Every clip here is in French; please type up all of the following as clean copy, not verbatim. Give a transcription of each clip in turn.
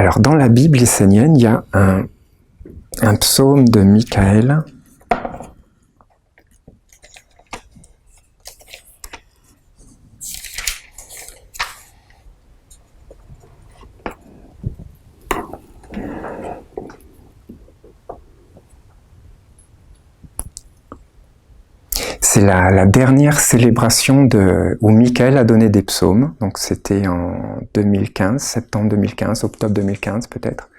Alors, dans la Bible essénienne, il y a un psaume de Michaël. C'est la dernière célébration où Michaël a donné des psaumes. Donc c'était en 2015, septembre 2015, octobre 2015 peut-être.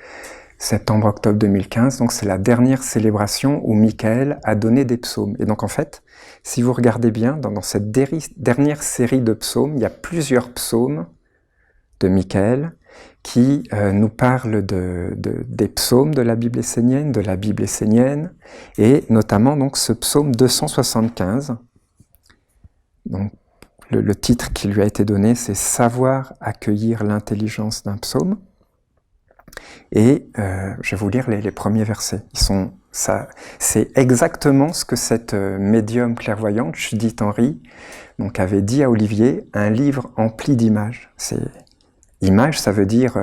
Septembre-octobre 2015. Donc c'est la dernière célébration où Michaël a donné des psaumes. Et donc en fait, si vous regardez bien, dans cette dernière série de psaumes, il y a plusieurs psaumes de Michaël qui nous parle des psaumes de la Bible essénienne, et notamment donc ce psaume 275. Donc, le titre qui lui a été donné, c'est « Savoir accueillir l'intelligence d'un psaume ». Et je vais vous lire les premiers versets. C'est exactement ce que cette médium clairvoyante, Judith Henry, donc avait dit à Olivier, un livre empli d'images. Image, ça veut dire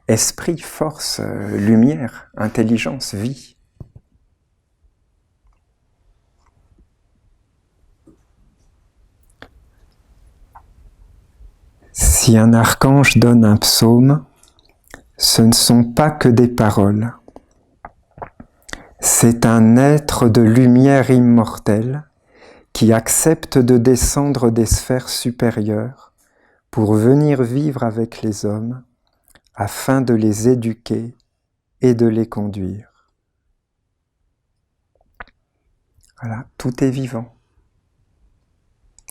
esprit, force, lumière, intelligence, vie. Si un archange donne un psaume, ce ne sont pas que des paroles. C'est un être de lumière immortelle qui accepte de descendre des sphères supérieures pour venir vivre avec les hommes afin de les éduquer et de les conduire. Voilà, tout est vivant.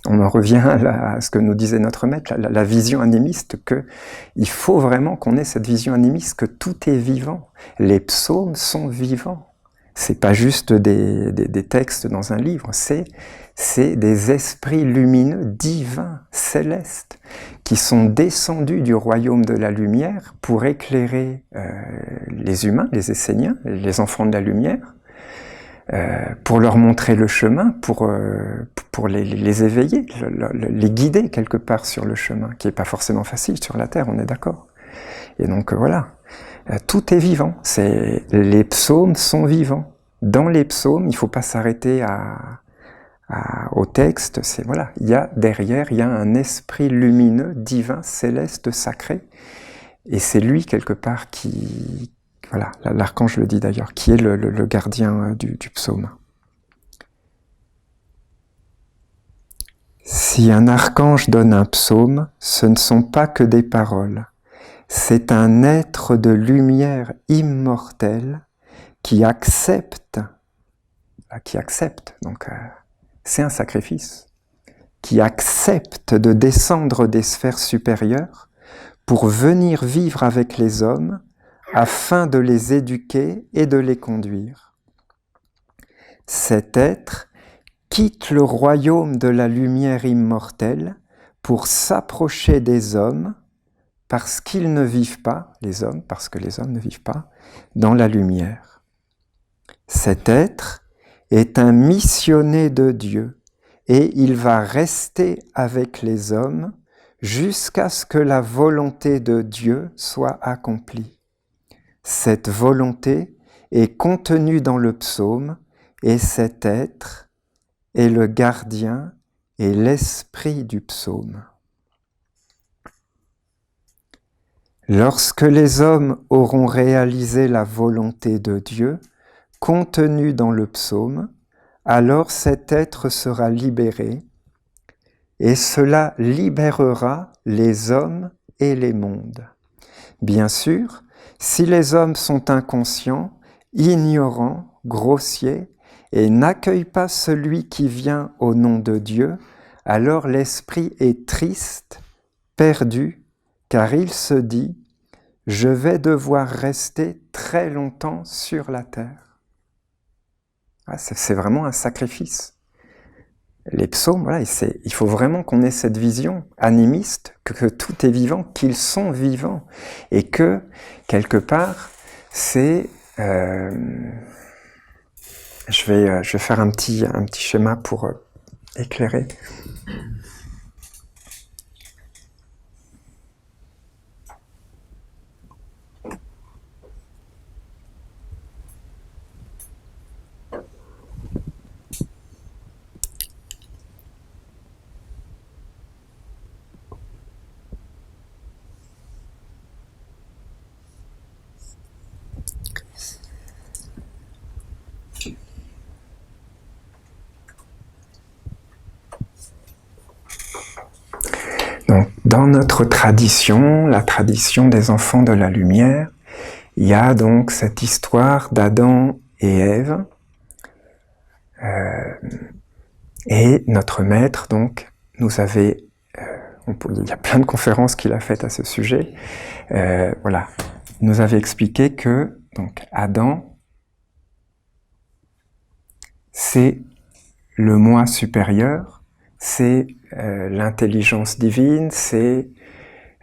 On en revient à ce que nous disait notre maître, la vision animiste, qu'il faut vraiment qu'on ait cette vision animiste, que tout est vivant. Les psaumes sont vivants. C'est pas juste des textes dans un livre, c'est des esprits lumineux, divins, célestes, qui sont descendus du royaume de la lumière pour éclairer les humains, les Esséniens, les enfants de la lumière, pour leur montrer le chemin, pour les éveiller, les guider quelque part sur le chemin, qui n'est pas forcément facile sur la Terre, on est d'accord. Et donc voilà, tout est vivant, les psaumes sont vivants. Dans les psaumes, il ne faut pas s'arrêter au texte, voilà, derrière, il y a un esprit lumineux, divin, céleste, sacré, et c'est lui quelque part qui, voilà, l'archange le dit d'ailleurs, qui est le gardien du psaume. Si un archange donne un psaume, ce ne sont pas que des paroles. C'est un être de lumière immortelle qui accepte, donc c'est un sacrifice, qui accepte de descendre des sphères supérieures pour venir vivre avec les hommes afin de les éduquer et de les conduire. Cet être quitte le royaume de la lumière immortelle pour s'approcher des hommes parce qu'ils ne vivent pas, parce que les hommes ne vivent pas, dans la lumière. Cet être est un missionné de Dieu et il va rester avec les hommes jusqu'à ce que la volonté de Dieu soit accomplie. Cette volonté est contenue dans le psaume et cet être est le gardien et l'esprit du psaume. Lorsque les hommes auront réalisé la volonté de Dieu, contenue dans le psaume, alors cet être sera libéré, et cela libérera les hommes et les mondes. Bien sûr, si les hommes sont inconscients, ignorants, grossiers, et n'accueillent pas celui qui vient au nom de Dieu, alors l'esprit est triste, perdu, car il se dit « Je vais devoir rester très longtemps sur la terre ». C'est vraiment un sacrifice. Les psaumes, voilà, il faut vraiment qu'on ait cette vision animiste, que tout est vivant, qu'ils sont vivants, et que, quelque part, c'est... je vais faire un petit schéma pour éclairer. dans notre tradition, la tradition des enfants de la lumière, il y a donc cette histoire d'Adam et Ève, et notre maître donc nous avait, il y a plein de conférences qu'il a faites à ce sujet, voilà, nous avait expliqué que donc Adam, c'est le moi supérieur, c'est l'intelligence divine, c'est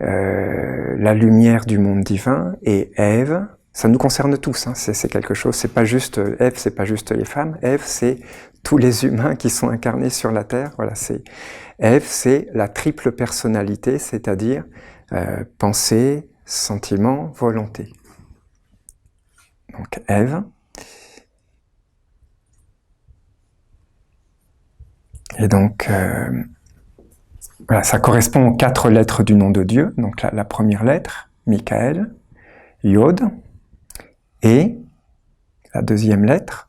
la lumière du monde divin, et Ève, ça nous concerne tous, hein, c'est quelque chose, c'est pas juste Ève, c'est pas juste les femmes, Ève c'est tous les humains qui sont incarnés sur la terre, voilà, Ève c'est la triple personnalité, c'est-à-dire pensée, sentiment, volonté. Donc Ève. Et donc, voilà, ça correspond aux 4 lettres du nom de Dieu. Donc la première lettre, Michael, Yod, et la deuxième lettre,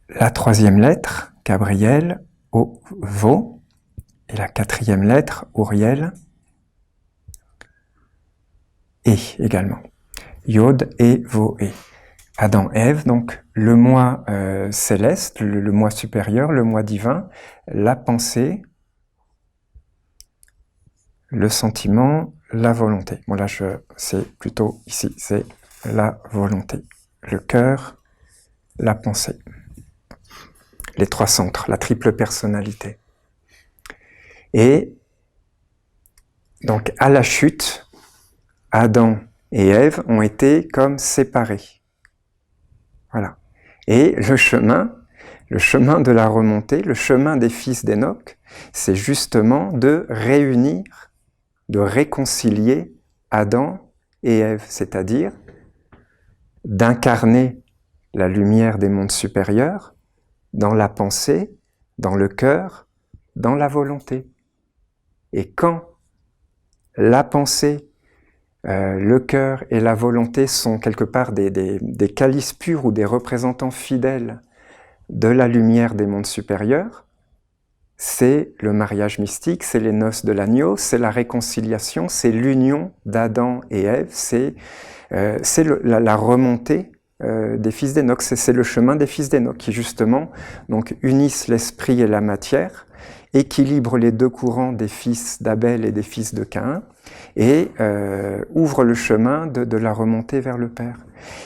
la troisième lettre, Gabriel, Vo, et la quatrième lettre, Uriel, et également. Yod et Vo et. Adam, Ève, donc le moi céleste, le moi supérieur, le moi divin, la pensée, le sentiment, la volonté. Bon là, c'est plutôt ici, c'est la volonté. Le cœur, la pensée. Les 3 centres, la triple personnalité. Et donc à la chute, Adam et Ève ont été comme séparés. Voilà. Et le chemin de la remontée, le chemin des fils d'Enoch, c'est justement de réunir, de réconcilier Adam et Ève, c'est-à-dire d'incarner la lumière des mondes supérieurs dans la pensée, dans le cœur, dans la volonté. Et quand la pensée, le cœur et la volonté sont quelque part des calices purs ou des représentants fidèles de la lumière des mondes supérieurs, c'est le mariage mystique, c'est les noces de l'agneau, c'est la réconciliation, c'est l'union d'Adam et Ève, c'est la remontée des fils d'Enoch, c'est le chemin des fils d'Enoch qui justement donc unissent l'esprit et la matière, équilibrent les 2 courants des fils d'Abel et des fils de Caïn, et ouvre le chemin de la remontée vers le Père.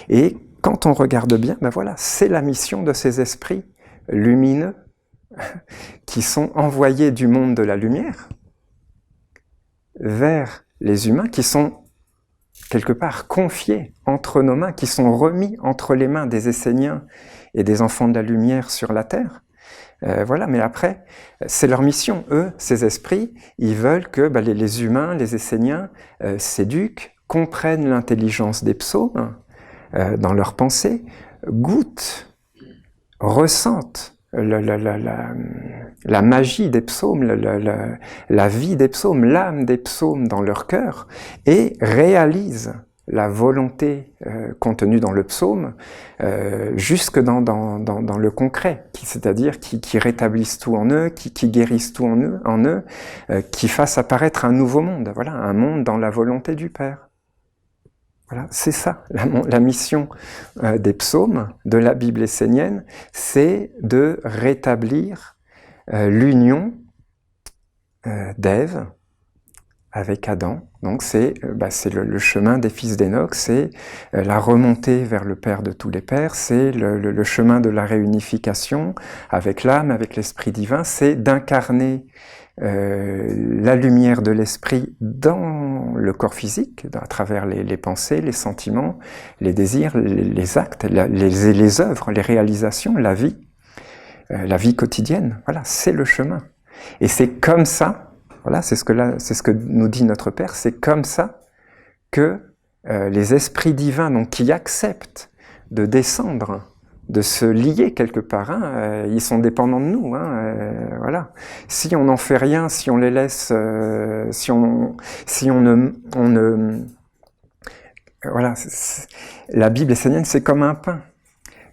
Et quand on regarde bien, ben voilà, c'est la mission de ces esprits lumineux qui sont envoyés du monde de la lumière vers les humains, qui sont quelque part confiés entre nos mains, qui sont remis entre les mains des Esséniens et des enfants de la lumière sur la terre. Voilà, mais après, c'est leur mission. Eux, ces esprits, ils veulent que les humains, les Esséniens, s'éduquent, comprennent l'intelligence des psaumes dans leurs pensées, goûtent, ressentent la magie des psaumes, la vie des psaumes, l'âme des psaumes dans leur cœur, et réalisent la volonté contenue dans le psaume jusque dans le concret, c'est-à-dire qui rétablissent tout en eux, qui guérissent tout en eux, qui fassent apparaître un nouveau monde, voilà, un monde dans la volonté du Père. Voilà, c'est ça, la mission des psaumes, de la Bible essénienne, c'est de rétablir l'union d'Ève avec Adam. Donc c'est le chemin des fils d'Enoch, c'est la remontée vers le Père de tous les Pères, c'est le chemin de la réunification avec l'âme, avec l'Esprit divin, c'est d'incarner la lumière de l'esprit dans le corps physique, à travers les pensées, les sentiments, les désirs, les actes, les œuvres, les réalisations, la vie quotidienne. Voilà, c'est le chemin. Et c'est comme ça, voilà, c'est ce que nous dit notre Père, c'est comme ça que les esprits divins, donc qui acceptent de descendre, de se lier quelque part, hein, ils sont dépendants de nous, hein, voilà. Si on n'en fait rien, si on les laisse, si on ne voilà, la Bible essénienne, c'est comme un pain.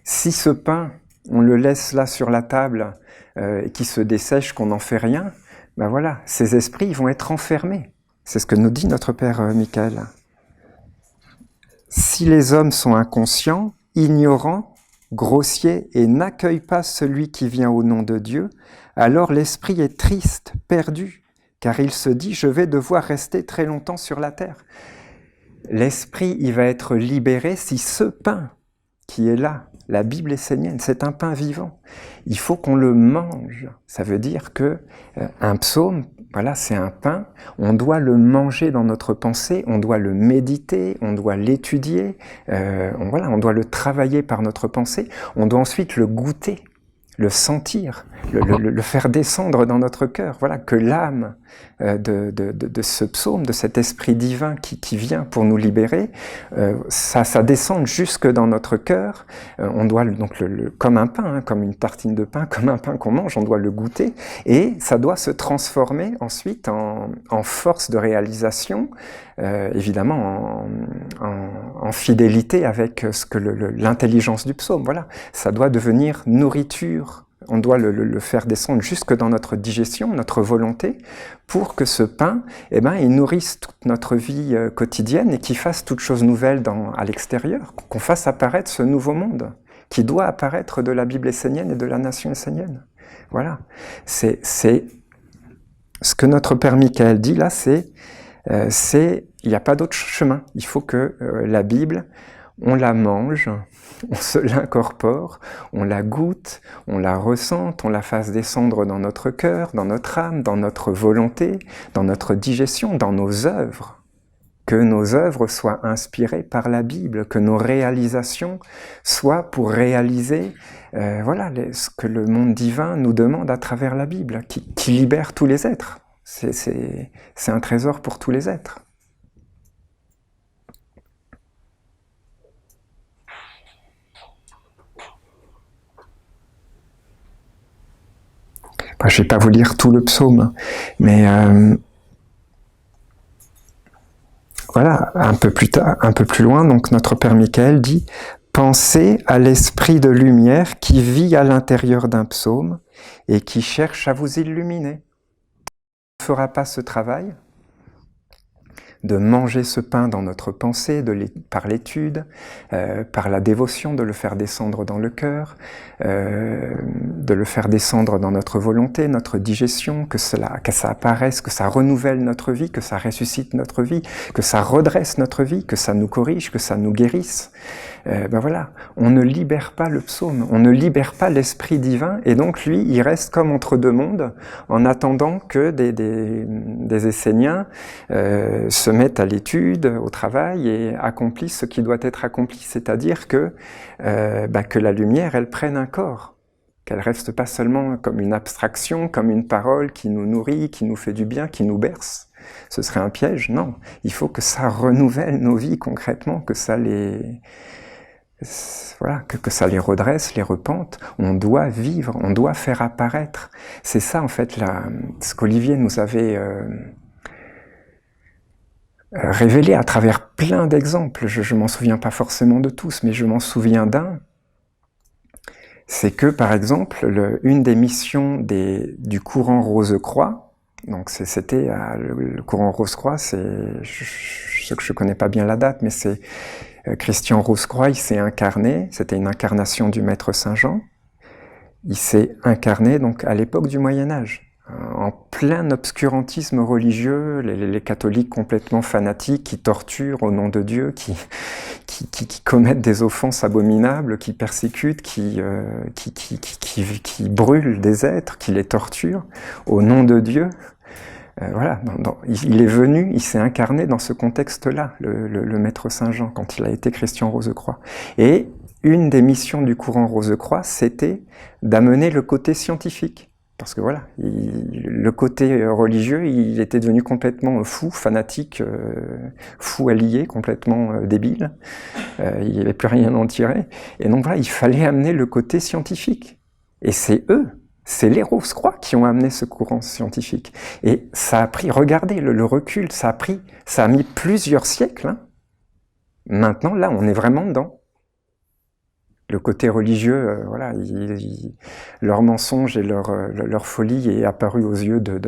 Si ce pain, on le laisse là sur la table et qui se dessèche, qu'on n'en fait rien, ben voilà, ces esprits ils vont être enfermés. C'est ce que nous dit notre Père Michael. Si les hommes sont inconscients, ignorants, grossiers et n'accueillent pas celui qui vient au nom de Dieu, alors l'esprit est triste, perdu, car il se dit « je vais devoir rester très longtemps sur la terre ». L'esprit, il va être libéré si ce pain qui est là, la Bible essénienne, c'est un pain vivant. Il faut qu'on le mange. Ça veut dire que un psaume, voilà, c'est un pain. On doit le manger dans notre pensée, on doit le méditer, on doit l'étudier, on doit le travailler par notre pensée. On doit ensuite le goûter, le sentir, le faire descendre dans notre cœur. Voilà, que l'âme de ce psaume, de cet esprit divin qui vient pour nous libérer, ça descende jusque dans notre cœur. On doit donc comme un pain, hein, comme une tartine de pain, comme un pain qu'on mange, on doit le goûter et ça doit se transformer ensuite en force de réalisation, évidemment en fidélité avec ce que l'intelligence du psaume. Voilà, ça doit devenir nourriture. On doit le faire descendre jusque dans notre digestion, notre volonté, pour que ce pain, il nourrisse toute notre vie quotidienne et qu'il fasse toute chose nouvelle à l'extérieur, qu'on fasse apparaître ce nouveau monde qui doit apparaître de la Bible essénienne et de la nation essénienne. Voilà. C'est ce que notre Père Michael dit là, il n'y a pas d'autre chemin. Il faut que la Bible, on la mange, on se l'incorpore, on la goûte, on la ressente, on la fasse descendre dans notre cœur, dans notre âme, dans notre volonté, dans notre digestion, dans nos œuvres. Que nos œuvres soient inspirées par la Bible, que nos réalisations soient pour réaliser ce que le monde divin nous demande à travers la Bible, qui libère tous les êtres. C'est un trésor pour tous les êtres. Je ne vais pas vous lire tout le psaume, mais voilà, un peu plus loin, donc notre Père Michael dit « Pensez à l'esprit de lumière qui vit à l'intérieur d'un psaume et qui cherche à vous illuminer. » On ne fera pas ce travail de manger ce pain dans notre pensée, par l'étude, par la dévotion, de le faire descendre dans le cœur, de le faire descendre dans notre volonté, notre digestion, que ça apparaisse, que ça renouvelle notre vie, que ça ressuscite notre vie, que ça redresse notre vie, que ça nous corrige, que ça nous guérisse. Voilà, on ne libère pas le psaume, on ne libère pas l'esprit divin, et donc lui, il reste comme entre deux mondes, en attendant que des Esséniens se mettent à l'étude, au travail, et accomplissent ce qui doit être accompli, c'est-à-dire que la lumière, elle prenne un corps, qu'elle reste pas seulement comme une abstraction, comme une parole qui nous nourrit, qui nous fait du bien, qui nous berce. Ce serait un piège, non. Il faut que ça renouvelle nos vies concrètement, que ça les redresse, les repente. On doit vivre, on doit faire apparaître. C'est ça, en fait, ce qu'Olivier nous avait révélé à travers plein d'exemples. Je m'en souviens pas forcément de tous, mais je m'en souviens d'un. C'est que, par exemple, une des missions du courant Rose-Croix, donc c'était le courant Rose-Croix, je connais pas bien la date, mais c'est Christian Rose-Croix, il s'est incarné, c'était une incarnation du Maître Saint-Jean, il s'est incarné donc à l'époque du Moyen-Âge, en plein obscurantisme religieux, les catholiques complètement fanatiques qui torturent au nom de Dieu, qui commettent des offenses abominables, qui persécutent, qui brûlent des êtres, qui les torturent au nom de Dieu. Voilà, il est venu, il s'est incarné dans ce contexte-là, le Maître Saint-Jean, quand il a été Christian Rose-Croix. Et une des missions du courant Rose-Croix, c'était d'amener le côté scientifique. Parce que voilà, le côté religieux, il était devenu complètement fou, fanatique, fou allié, complètement débile. Il n'y avait plus rien à en tirer. Et donc voilà, il fallait amener le côté scientifique. Et c'est les Rose-Croix qui ont amené ce courant scientifique. Et ça a pris, regardez le recul, ça a mis plusieurs siècles. Hein. Maintenant, là, on est vraiment dedans. Le côté religieux, voilà, leur mensonge et leur folie est apparu aux yeux de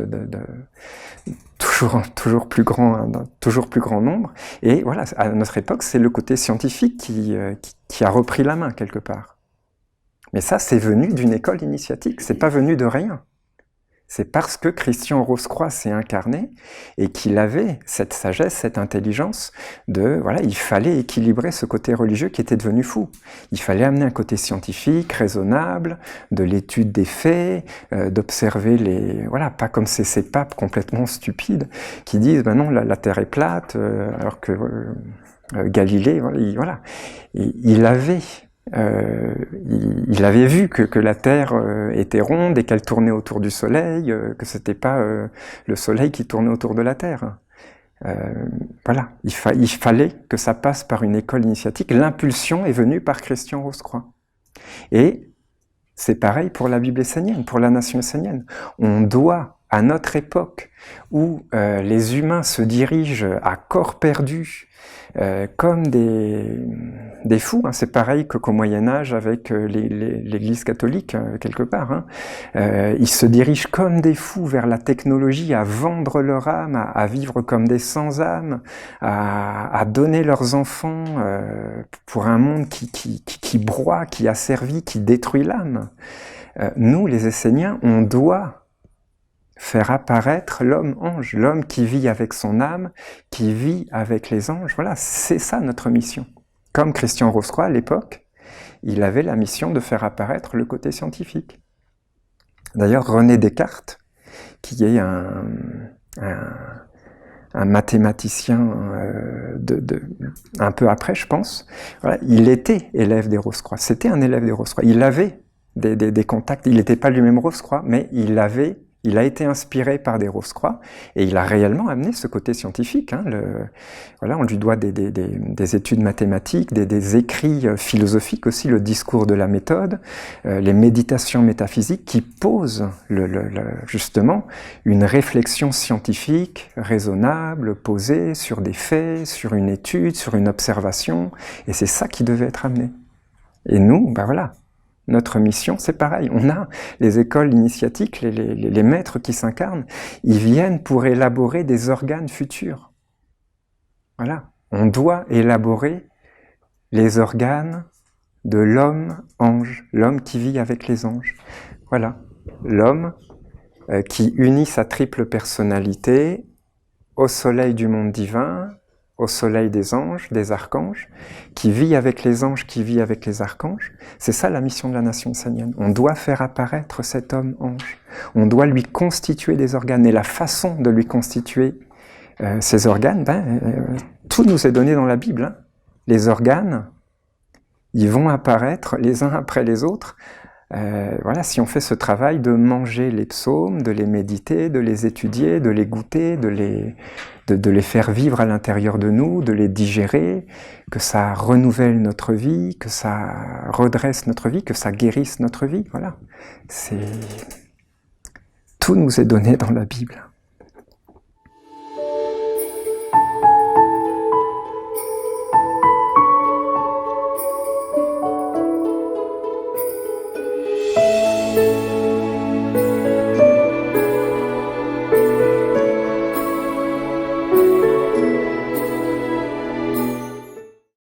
toujours plus grand nombre. Et voilà, à notre époque, c'est le côté scientifique qui a repris la main quelque part. Mais ça, c'est venu d'une école initiatique, c'est pas venu de rien. C'est parce que Christian Rosecroix s'est incarné et qu'il avait cette sagesse, cette intelligence voilà, il fallait équilibrer ce côté religieux qui était devenu fou. Il fallait amener un côté scientifique, raisonnable, de l'étude des faits, d'observer voilà, pas comme ces papes complètement stupides qui disent, ben non, la Terre est plate, alors que Galilée, voilà, il avait vu que la Terre était ronde et qu'elle tournait autour du Soleil, que c'était pas le Soleil qui tournait autour de la Terre. Voilà, il fallait que ça passe par une école initiatique. L'impulsion est venue par Christian Rosecroix. Et c'est pareil pour la Bible essénienne, pour la nation essénienne. On doit, à notre époque, où les humains se dirigent à corps perdu, comme des fous, hein. C'est pareil qu'au Moyen-Âge avec l'Église catholique, quelque part. Hein. Ils se dirigent comme des fous vers la technologie, à vendre leur âme, à vivre comme des sans-âme, à donner leurs enfants pour un monde qui broie, qui asservit, qui détruit l'âme. Nous, les Esséniens, on doit faire apparaître l'homme-ange, l'homme qui vit avec son âme, qui vit avec les anges. Voilà, c'est ça notre mission. Comme Christian Rosecroix à l'époque, il avait la mission de faire apparaître le côté scientifique. D'ailleurs, René Descartes, qui est un mathématicien un peu après, je pense, voilà, il était élève des Rosecroix. C'était un élève des Rosecroix. Il avait des contacts. Il n'était pas lui-même Rosecroix, mais il a été inspiré par des Rosecroix et il a réellement amené ce côté scientifique. Hein, voilà, on lui doit des études mathématiques, des écrits philosophiques aussi, le discours de la méthode, les méditations métaphysiques qui posent justement une réflexion scientifique, raisonnable, posée sur des faits, sur une étude, sur une observation, et c'est ça qui devait être amené. Et nous, ben voilà. Notre mission, c'est pareil. On a les écoles initiatiques, les maîtres qui s'incarnent, ils viennent pour élaborer des organes futurs. Voilà. On doit élaborer les organes de l'homme-ange, l'homme qui vit avec les anges. Voilà. L'homme qui unit sa triple personnalité au soleil du monde divin, au soleil des anges, des archanges, qui vit avec les anges, qui vit avec les archanges. C'est ça la mission de la nation essénienne. On doit faire apparaître cet homme-ange. On doit lui constituer des organes. Et la façon de lui constituer ces organes, tout nous est donné dans la Bible. Hein. Les organes, ils vont apparaître les uns après les autres. Voilà, si on fait ce travail de manger les psaumes, de les méditer, de les étudier, de les goûter, de les faire vivre à l'intérieur de nous, de les digérer, que ça renouvelle notre vie, que ça redresse notre vie, que ça guérisse notre vie, voilà. Tout nous est donné dans la Bible.